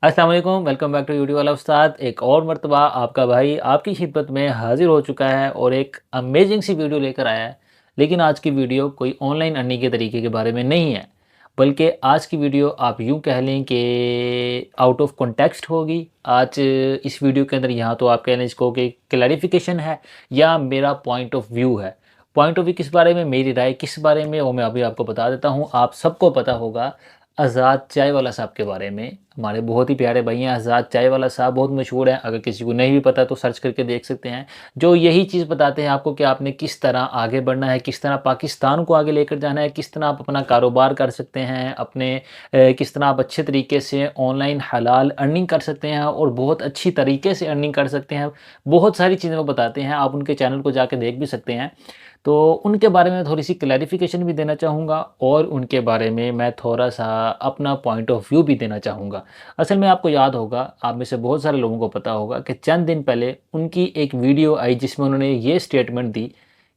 अस्सलाम वालेकुम, welcome back to YouTube वाला उस्ताद। एक और मर्तबा आपका भाई आपकी खिदमत में हाज़िर हो चुका है और एक अमेजिंग सी वीडियो लेकर आया है। लेकिन आज की वीडियो कोई ऑनलाइन अर्निंग के तरीके के बारे में नहीं है, बल्कि आज की वीडियो आप यूँ कह लें कि आउट ऑफ कॉन्टेक्स्ट होगी। आज इस वीडियो के अंदर यहाँ तो आप कह लें इसको कि क्लैरिफ़िकेशन है या मेरा पॉइंट ऑफ व्यू है। पॉइंट ऑफ व्यू किस बारे में, मेरी राय किस बारे में, वो मैं अभी आपको बता देता हूँ। आप सबको पता होगा आज़ाद चाय वाला साहब के बारे में। हमारे बहुत ही प्यारे भाई हैं आज़ाद चाय वाला साहब, बहुत मशहूर हैं। अगर किसी को नहीं भी पता तो सर्च करके देख सकते हैं। जो यही चीज़ बताते हैं आपको कि आपने किस तरह आगे बढ़ना है, किस तरह पाकिस्तान को आगे लेकर जाना है, किस तरह आप अपना कारोबार कर सकते हैं, अपने किस तरह आप अच्छे तरीके से ऑनलाइन हलाल अर्निंग कर सकते हैं और बहुत अच्छी तरीके से अर्निंग कर सकते हैं। बहुत सारी चीज़ें वो बताते हैं, आप उनके चैनल को जाके देख भी सकते हैं। तो उनके बारे में थोड़ी-सी क्लैरिफ़िकेशन भी देना चाहूँगा और उनके बारे में मैं थोड़ा-सा अपना पॉइंट ऑफ व्यू भी देना चाहूँगा। असल में आपको याद होगा, आप में से बहुत सारे लोगों को पता होगा कि चंद दिन पहले उनकी एक वीडियो आई जिसमें उन्होंने ये स्टेटमेंट दी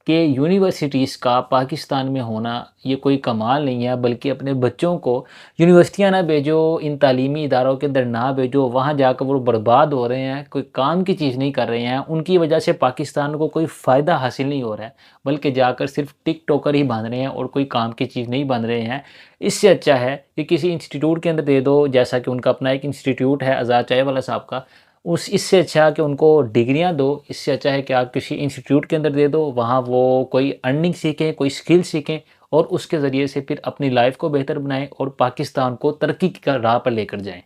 कि यूनिवर्सिटीज़ का पाकिस्तान में होना ये कोई कमाल नहीं है, बल्कि अपने बच्चों को यूनिवर्सिटियाँ ना भेजो, इन तालीमी इदारों के अंदर ना भेजो, वहाँ जाकर वो बर्बाद हो रहे हैं, कोई काम की चीज़ नहीं कर रहे हैं, उनकी वजह से पाकिस्तान को कोई फ़ायदा हासिल नहीं हो रहा है, बल्कि जाकर सिर्फ टिकटॉकर ही बन रहे हैं और कोई काम की चीज़ नहीं बन रहे हैं। इससे अच्छा है कि किसी इंस्टीट्यूट के अंदर दे दो, जैसा कि उनका अपना एक इंस्टीट्यूट है आज़ाद चाय वाला साहब का। उस इससे अच्छा कि उनको डिग्रियाँ दो, इससे अच्छा है कि आप किसी इंस्टीट्यूट के अंदर दे दो, वहाँ वो कोई अर्निंग सीखें, कोई स्किल सीखें और उसके ज़रिए से फिर अपनी लाइफ़ को बेहतर बनाएँ और पाकिस्तान को तरक्की की राह पर लेकर जाएँ।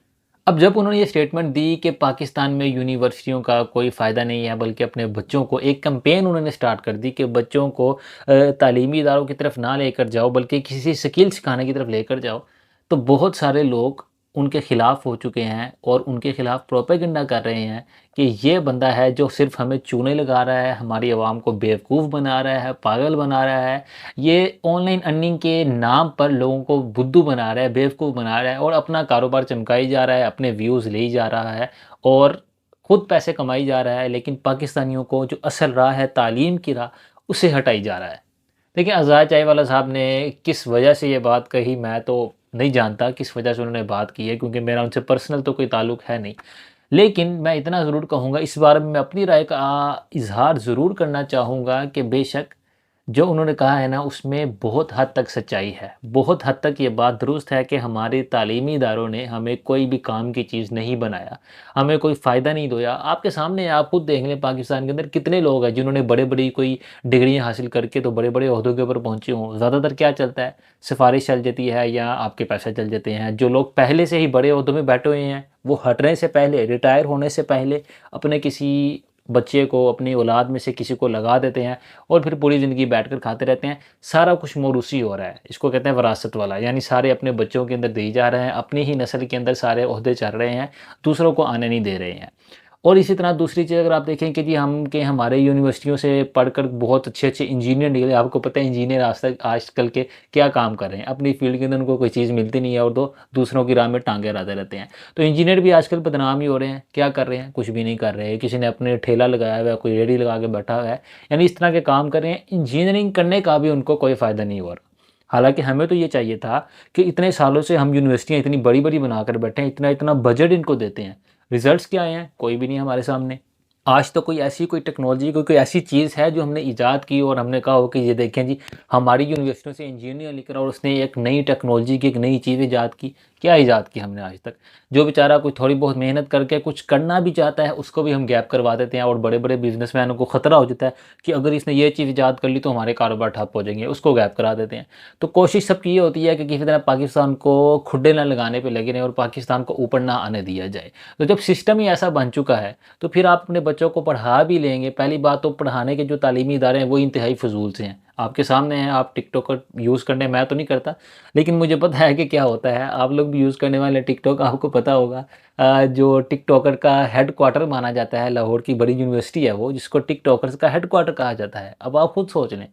अब जब उन्होंने ये स्टेटमेंट दी कि पाकिस्तान में यूनिवर्सिटियों का कोई फ़ायदा नहीं है, बल्कि अपने बच्चों को एक कैंपेन उन्होंने स्टार्ट कर दी कि बच्चों को तालीमी इदारों की तरफ ना लेकर जाओ, बल्कि किसी स्किल सिखाने की तरफ लेकर जाओ। तो बहुत सारे लोग उनके ख़िलाफ़ हो चुके हैं और उनके ख़िलाफ़ प्रोपेगेंडा कर रहे हैं कि ये बंदा है जो सिर्फ़ हमें चूने लगा रहा है, हमारी आवाम को बेवकूफ़ बना रहा है, पागल बना रहा है। ये ऑनलाइन अर्निंग के नाम पर लोगों को बुद्धू बना रहा है, बेवकूफ़ बना रहा है और अपना कारोबार चमकाई जा रहा है, अपने व्यूज़ ले जा रहा है और खुद पैसे कमाई जा रहा है, लेकिन पाकिस्तानियों को जो असल राह है, तालीम की राह, उसे हटाई जा रहा है। देखिए, आज़ाद चाय वाला साहब ने किस वजह से ये बात कही, मैं तो नहीं जानता किस वजह से उन्होंने बात की है, क्योंकि मेरा उनसे पर्सनल तो कोई ताल्लुक़ है नहीं। लेकिन मैं इतना ज़रूर कहूँगा, इस बारे में मैं अपनी राय का इज़हार ज़रूर करना चाहूँगा कि बेशक जो उन्होंने कहा है ना, उसमें बहुत हद तक सच्चाई है। बहुत हद तक ये बात दुरुस्त है कि हमारे तालीमी इदारों ने हमें कोई भी काम की चीज़ नहीं बनाया, हमें कोई फ़ायदा नहीं दोया। आपके सामने आप खुद देख लें, पाकिस्तान के अंदर कितने लोग हैं जिन्होंने बड़े-बड़ी कोई डिग्रियाँ हासिल करके तो बड़े-बड़े ओहदों के ऊपर पहुँचे हों। ज़्यादातर क्या चलता है, सिफ़ारिश चल जाती है या आपके पैसे चल जाते हैं। जो लोग पहले से ही बड़े ओहदों में बैठे हुए हैं, वो हटने से पहले, रिटायर होने से पहले अपने किसी बच्चे को, अपनी औलाद में से किसी को लगा देते हैं और फिर पूरी ज़िंदगी बैठकर खाते रहते हैं। सारा कुछ मौरूसी हो रहा है, इसको कहते हैं विरासत वाला, यानी सारे अपने बच्चों के अंदर दिए जा रहे हैं, अपनी ही नस्ल के अंदर सारे ओहदे चल रहे हैं, दूसरों को आने नहीं दे रहे हैं। और इसी तरह दूसरी चीज़ अगर आप देखें कि जी हमारे यूनिवर्सिटियों से पढ़कर बहुत अच्छे-अच्छे इंजीनियर निकले। आपको पता है इंजीनियर आजकल के क्या काम कर रहे हैं, अपनी फ़ील्ड के अंदर उनको कोई चीज़ मिलती नहीं है और दो दूसरों की राह में टाँगे अड़ाते रहते हैं। तो इंजीनियर भी आजकल बदनाम ही हो रहे हैं। क्या कर रहे हैं? कुछ भी नहीं कर रहे हैं। किसी ने अपने ठेला लगाया हुआ है, कोई रेहड़ी लगा के बैठा हुआ है, यानी इस तरह के काम कर रहे हैं। इंजीनियरिंग करने का भी उनको कोई फ़ायदा नहीं हो रहा। हालाँकि हमें तो ये चाहिए था कि इतने सालों से हम यूनिवर्सिटियाँ इतनी बड़ी-बड़ी बनाकर बैठे हैं, इतना-इतना बजट इनको देते हैं। रिज़ल्ट्स क्या आए हैं? कोई भी नहीं हमारे सामने। आज तो कोई टेक्नोलॉजी, कोई ऐसी चीज़ है जो हमने इजाद की और हमने कहा हो कि ये देखें जी, हमारी यूनिवर्सिटियों से इंजीनियर निकला और उसने एक नई टेक्नोलॉजी की एक नई चीज़ इजाद की। क्या इजाद की हमने आज तक? जो बेचारा कोई थोड़ी बहुत मेहनत करके कुछ करना भी चाहता है, उसको भी हम गैप करवा देते हैं और बड़े-बड़े बिज़नेसमैनों को ख़तरा हो जाता है कि अगर इसने ये चीज़ इजाद कर ली तो हमारे कारोबार ठप हो जाएँगे, उसको गैप करा देते हैं। तो कोशिश सबकी ये होती है कि किसी तरह पाकिस्तान को खुड्डे ना लगाने पे लगे रहें और पाकिस्तान को ऊपर ना आने दिया जाए। तो जब सिस्टम ही ऐसा बन चुका है, तो फिर आप अपने बच्चों को पढ़ा भी लेंगे। पहली बात तो पढ़ाने के जो तालीमी इदारे हैं वो इंतहाई फ़ुज़ूल से हैं। आपके सामने हैं, आप टिकटॉक का यूज़ करने, मैं तो नहीं करता, लेकिन मुझे पता है कि क्या होता है। आप लोग भी यूज़ करने वाले टिकटॉक, आपको पता होगा जो टिकटॉकर का हेडक्वार्टर माना जाता है, लाहौर की बड़ी यूनिवर्सिटी है वो, जिसको टिकटॉकर्स का हेडक्वार्टर कहा जाता है। अब आप खुद सोच लें,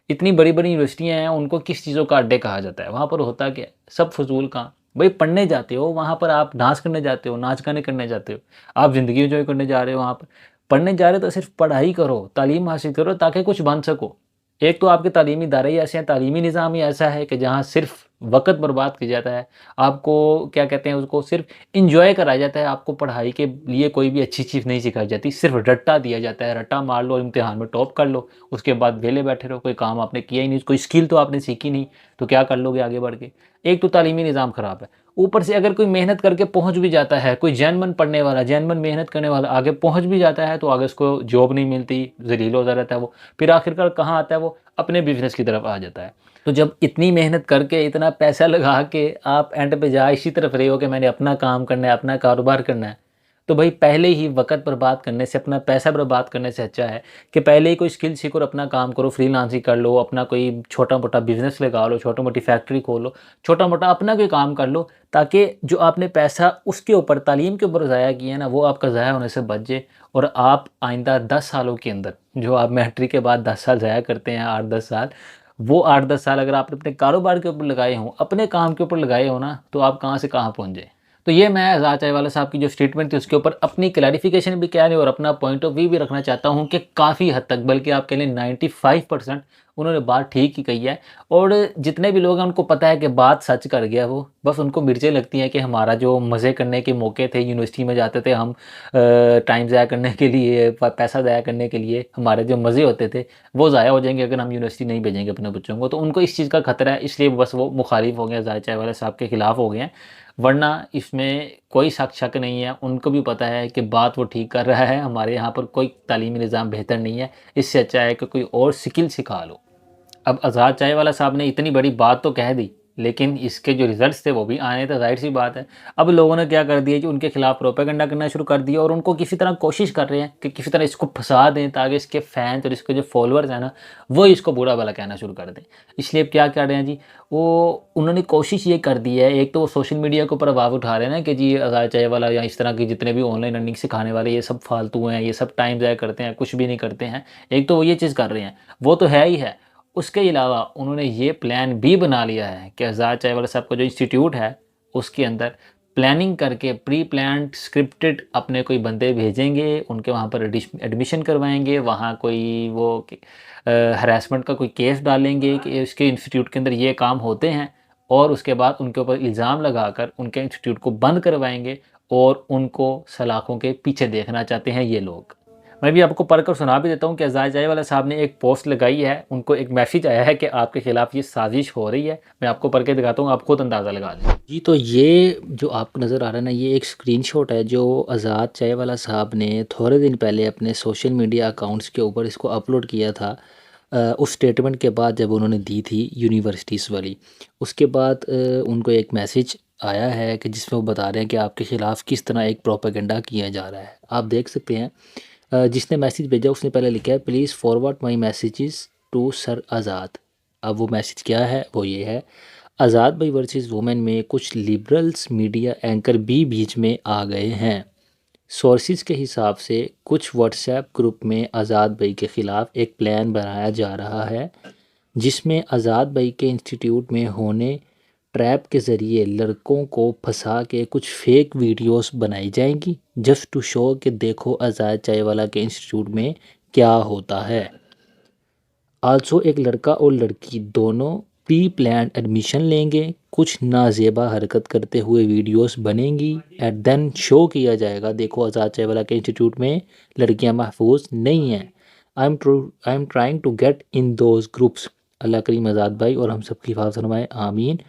इतनी बड़ी-बड़ी यूनिवर्सिटियाँ हैं, उनको किस चीज़ों का अड्डे कहा जाता है? वहाँ पर होता क्या है? सब फ़ुज़ूल काम। भई पढ़ने जाते हो, वहाँ पर आप डांस करने जाते हो, नाच-गाने करने जाते हो। आप ज़िंदगी एन्जॉय करने जा रहे हो वहाँ पर। पढ़ने जा रहे हो तो सिर्फ़ पढ़ाई करो, तालीम हासिल करो ताकि कुछ बन सको। एक तो आपके तालीमी इदारे ही ऐसे हैं, तालीमी निज़ाम ही ऐसा है कि जहाँ सिर्फ़ वक़्त बर्बाद किया जाता है, आपको क्या कहते हैं उसको सिर्फ़ एन्जॉय कराया जाता है, आपको पढ़ाई के लिए कोई भी अच्छी चीज़ नहीं सिखाई जाती, सिर्फ़ रट्टा दिया जाता है, रट्टा मार लो, इम्तिहान में टॉप कर लो, उसके बाद वेले बैठे रहो, कोई काम आपने किया ही नहीं, कोई स्किल तो आपने सीखी नहीं, तो क्या कर लोगे आगे बढ़ के? एक तो तालीमी निज़ाम ख़राब है, ऊपर से अगर कोई मेहनत करके पहुँच भी जाता है, कोई जेन्युइन पढ़ने वाला, जेन्युइन मेहनत करने वाला आगे पहुँच भी जाता है, तो आगे उसको जॉब नहीं मिलती, ज़लील होता रहता है वो, फिर आखिरकार कहाँ आता है वो? अपने बिज़नेस की तरफ आ जाता है। तो जब इतनी मेहनत करके, इतना पैसा लगा के आप एंड पे जा इसी तरफ रहे हो कि मैंने अपना काम करना है, अपना कारोबार करना है, तो भाई पहले ही वक़्त बर्बाद करने से, अपना पैसा बर्बाद करने से अच्छा है कि पहले ही कोई स्किल सीखो और अपना काम करो, फ्रीलांसिंग कर लो, अपना कोई छोटा-मोटा बिज़नेस लगा लो, छोटी-मोटी फैक्ट्री खोलो, छोटा-मोटा अपना कोई काम कर लो, ताकि जो आपने पैसा उसके ऊपर, तालीम के ऊपर ज़ाया किया है ना, वो आपका ज़ाया होने से बच जाए और आप आइंदा 10 सालों के अंदर, जो आप मैट्रिक के बाद 10 साल ज़ाया करते हैं, 8-10 साल, वो 8-10 साल अगर आपने अपने कारोबार के ऊपर लगाए हों, अपने काम के ऊपर लगाए हो ना, तो आप कहाँ से कहाँ पहुँच जाए। तो ये मैं एजाज़ चायवाला साहब की जो स्टेटमेंट थी उसके ऊपर अपनी क्लैरिफिकेशन भी क्या है और अपना पॉइंट ऑफ व्यू भी रखना चाहता हूँ कि काफ़ी हद तक, बल्कि आप कह लें 95% उन्होंने बात ठीक ही कही है। और जितने भी लोग हैं उनको पता है कि बात सच कर गया वो, बस उनको मिर्चें लगती हैं कि हमारा जो मज़े करने के मौके थे, यूनिवर्सिटी में जाते थे हम, टाइम ज़ाया करने के लिए, पैसा ज़ाया करने के लिए, हमारे जो मज़े होते थे वो ज़ाया हो जाएंगे अगर हम यूनिवर्सिटी नहीं भेजेंगे अपने बच्चों को। तो उनको इस चीज़ का खतरा है, इसलिए बस वो मुखालिफ हो गए हैं, एजाज़ चायवाला साहब के खिलाफ हो गए हैं। वरना इसमें कोई शक नहीं है, उनको भी पता है कि बात वो ठीक कर रहा है, हमारे यहाँ पर कोई तालीमी निज़ाम बेहतर नहीं है, इससे अच्छा है कि कोई और स्किल सिखा लो। अब आज़ाद चायवाला साहब ने इतनी बड़ी बात तो कह दी, लेकिन इसके जो रिज़ल्ट्स थे वो भी आने थे, ज़ाहिर-सी बात है। अब लोगों ने क्या कर दिया कि उनके खिलाफ प्रोपेगेंडा करना शुरू कर दिया और उनको किसी तरह कोशिश कर रहे हैं कि किसी तरह इसको फँसा दें ताकि इसके फैन्स और इसके जो फॉलोअर्स हैं ना, वो इसको बुरा-भला कहना शुरू कर दें। इसलिए अब क्या कर रहे हैं जी, वो उन्होंने कोशिश ये कर दी है, एक तो वो सोशल मीडिया के ऊपर आवाज़ उठा रहे हैं ना कि जी आज़ाद चायवाला या इस तरह के जितने भी ऑनलाइन अर्निंग सिखाने वाले ये सब फालतू हैं, ये सब टाइम ज़ाया करते हैं, कुछ भी नहीं करते हैं। एक तो वो ये चीज़ कर रहे हैं, वो तो है ही है। उसके अलावा उन्होंने ये प्लान भी बना लिया है कि आज़ाद चायवाला साहब का जो इंस्टीट्यूट है, उसके अंदर प्लानिंग करके प्री प्लान्ड स्क्रिप्टेड अपने कोई बंदे भेजेंगे, उनके वहाँ पर एडमिशन करवाएँगे, वहाँ कोई वो हैरेसमेंट का कोई केस डालेंगे कि इसके इंस्टीट्यूट के अंदर ये काम होते हैं और उसके बाद उनके ऊपर इल्ज़ाम लगाकर उनके इंस्टीट्यूट को बंद करवाएँगे और उनको सलाखों के पीछे देखना चाहते हैं ये लोग। मैं भी आपको पढ़कर सुना भी देता हूँ कि एजाज़ चायवाला साहब ने एक पोस्ट लगाई है, उनको एक मैसेज आया है कि आपके खिलाफ ये साजिश हो रही है। मैं आपको पढ़ के दिखाता हूँ, आप खुद अंदाज़ा लगा लें। जी, तो ये जो आपको नज़र आ रहा है ना, ये एक स्क्रीनशॉट है जो आज़ाद चायवाला साहब ने थोड़े दिन पहले अपने सोशल मीडिया अकाउंट्स के ऊपर इसको अपलोड किया था। उस स्टेटमेंट के बाद जब उन्होंने दी थी यूनिवर्सिटीज़ वाली, उसके बाद उनको एक मैसेज आया है कि जिसमें वो बता रहे हैं कि आपके ख़िलाफ़ किस तरह एक प्रोपेगेंडा किया जा रहा है। आप देख सकते हैं, जिसने मैसेज भेजा उसने पहले लिखा है, please forward my messages to sir Azad. अब वो मैसेज क्या है, वो ये है, आज़ाद भाई वर्सेस वुमेन में कुछ लिबरल्स मीडिया एंकर भी बीच में आ गए हैं। सोर्सेज के हिसाब से कुछ व्हाट्सएप ग्रुप में आज़ाद भाई के ख़िलाफ़ एक प्लान बनाया जा रहा है जिसमें आज़ाद भाई के इंस्टीट्यूट में होने ट्रैप के ज़रिए लड़कों को फंसा के कुछ फेक वीडियोस बनाई जाएंगी जस्ट टू शो कि देखो आज़ाद चायवाला के इंस्टीट्यूट में क्या होता है। आल्सो एक लड़का और लड़की दोनों प्री प्लान एडमिशन लेंगे, कुछ नाजेबा हरकत करते हुए वीडियोस बनेंगी एंड देन शो किया जाएगा देखो आज़ाद चायवाला के इंस्टीट्यूट में लड़कियां महफूज नहीं हैं। I am trying to get in those groups. Allah Karim Azad भाई और हम सबकी हिफाज़त फरमाए, आमीन।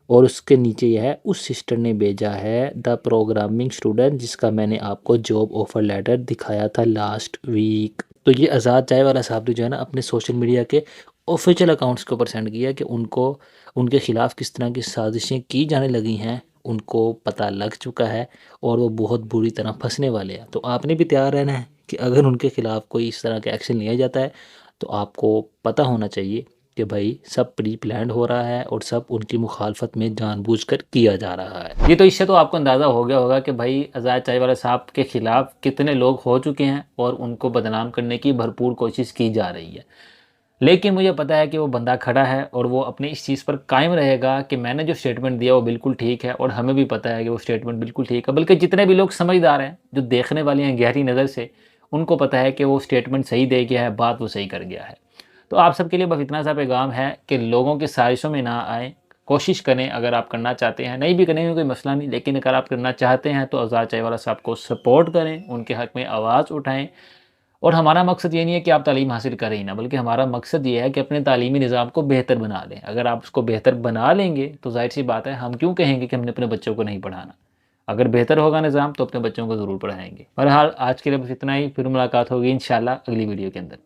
और उसके नीचे यह है, उस सिस्टर ने भेजा है द प्रोग्रामिंग स्टूडेंट जिसका मैंने आपको जॉब ऑफर लेटर दिखाया था लास्ट वीक। तो ये आज़ाद चायवाला साहब ने जो है ना अपने सोशल मीडिया के ऑफिशियल अकाउंट्स के ऊपर सेंड किया कि उनको उनके ख़िलाफ़ किस तरह की साजिशें की जाने लगी हैं, उनको पता लग चुका है और वो बहुत बुरी तरह फंसने वाले हैं। तो आपने भी तैयार रहना है कि अगर उनके ख़िलाफ़ कोई इस तरह का एक्शन लिया जाता है तो आपको पता होना चाहिए कि भाई सब प्री प्लान्ड हो रहा है और सब उनकी मुखालफत में जानबूझकर किया जा रहा है। ये तो इससे तो आपको अंदाज़ा हो गया होगा कि भाई आज़ाद चायवाला साहब के ख़िलाफ़ कितने लोग हो चुके हैं और उनको बदनाम करने की भरपूर कोशिश की जा रही है। लेकिन मुझे पता है कि वो बंदा खड़ा है और वो अपनी इस चीज़ पर कायम रहेगा कि मैंने जो स्टेटमेंट दिया वो बिल्कुल ठीक है और हमें भी पता है कि वो स्टेटमेंट बिल्कुल ठीक है। बल्कि जितने भी लोग समझदार हैं, जो देखने वाले हैं गहरी नज़र से, उनको पता है कि वो स्टेटमेंट सही दे गया है, बात वो सही कर गया है। तो आप सबके लिए बस इतना सा पैगाम है कि लोगों की साजिशों में ना आए, कोशिश करें अगर आप करना चाहते हैं, नहीं भी करेंगे कोई मसला नहीं, लेकिन अगर आप करना चाहते हैं तो आज़ाद चायवाला साहब को सपोर्ट करें, उनके हक़ में आवाज़ उठाएँ। और हमारा मकसद ये नहीं है कि आप तालीम हासिल करें ही ना, बल्कि हमारा मकसद ये है कि अपने तालीमी निज़ाम को बेहतर बना लें। अगर आप उसको बेहतर बना लेंगे तो ज़ाहिर-सी बात है हम क्यों कहेंगे कि हमने अपने बच्चों को नहीं पढ़ाना। अगर बेहतर होगा निज़ाम तो अपने बच्चों को ज़रूर पढ़ाएँगे। बहरहाल आज के लिए बस इतना ही, फिर मुलाकात होगी इंशाअल्लाह अगली वीडियो के अंदर।